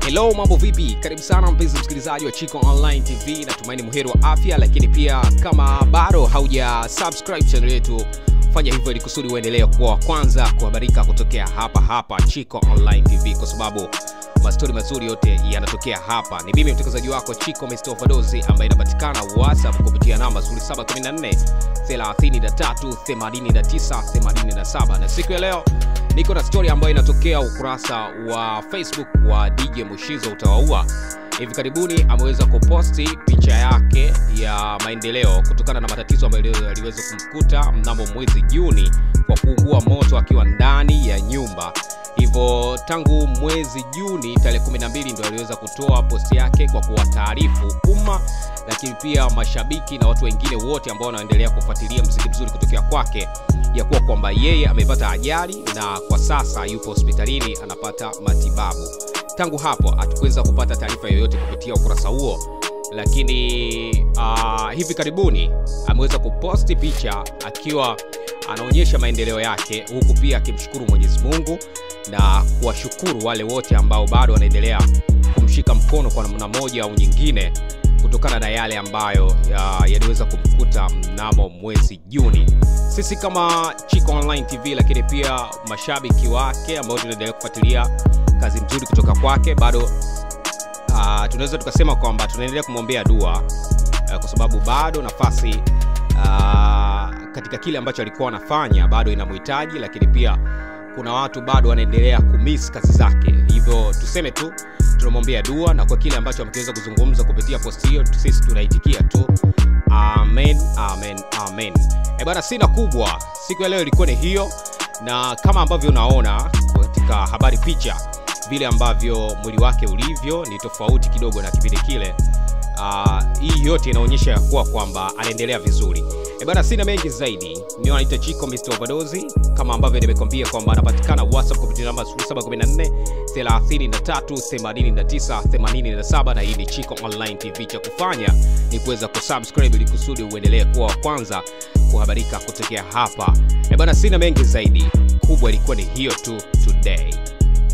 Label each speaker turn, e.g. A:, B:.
A: Hello, mambo vipi? Karibu sana mpenzi msikilizaji wa Chiko Online TV. Natumaini muheri wa afya, lakini pia kama bado hauja subscribe channel yetu, fanya hivyo ili kusudi uendelee kuwa wa kwanza kuhabarika kutokea hapa Chiko Online TV, kwa sababu mastori mazuri yote yanatokea hapa. Ni mimi mtangazaji wako Chiko Mr. Overdose, ambaye inapatikana WhatsApp kupitia namba 0714 33 89 87. Na siku ya leo niko na story ambayo inatokea ukurasa wa Facebook wa DJ Mushizo Utawaua. Hivi karibuni ameweza kuposti picha yake ya maendeleo kutokana na matatizo ambayo yaliweza kumkuta mnamo mwezi Juni kwa kuungua moto akiwa ndani ya nyumba. Hivyo tangu mwezi Juni tarehe 12 ndio aliweza kutoa posti yake kwa kuwataarifu umma, lakini pia mashabiki na watu wengine wote ambao wanaendelea kufuatilia muziki mzuri kutokea kwake, ya kuwa kwamba yeye amepata ajali na kwa sasa yupo hospitalini anapata matibabu. Tangu hapo hatukuweza kupata taarifa yoyote kupitia ukurasa huo, lakini hivi karibuni ameweza kuposti picha akiwa anaonyesha maendeleo yake, huku pia akimshukuru Mwenyezi Mungu na kuwashukuru wale wote ambao bado wanaendelea kumshika mkono kwa namna moja au nyingine kutokana na yale ambayo yaliweza kumkuta mnamo mwezi Juni. Sisi kama Chiko Online TV, lakini pia mashabiki wake ambao tunaendelea kufuatilia kazi nzuri kutoka kwake, bado tunaweza tukasema kwamba tunaendelea kumwombea dua, kwa sababu bado nafasi katika kile ambacho alikuwa anafanya bado inamhitaji, lakini pia kuna watu bado wanaendelea kumiss kazi zake. Hivyo tuseme tu tunamwombea dua, na kwa kile ambacho ameweza kuzungumza kupitia post hiyo sisi tunaitikia tu amen, amen, amen. Bwana, sina kubwa siku ya leo ilikuwa ni hiyo, na kama ambavyo unaona katika habari picha, vile ambavyo mwili wake ulivyo ni tofauti kidogo na kipindi kile. Hii yote inaonyesha kuwa kwamba anaendelea vizuri. Bwana, sina mengi zaidi. Mimi naitwa Chiko Mr. Overdose, kama ambavyo nimekwambia kwamba anapatikana WhatsApp kupitia namba 0714 33 89 87, na hii ni Chiko Online TV. Cha kufanya ni kuweza kusubscribe ili kusudi uendelee kuwa wa kwanza kuhabarika kutokea hapa. Bwana, sina mengi zaidi. Kubwa ilikuwa ni hiyo tu today.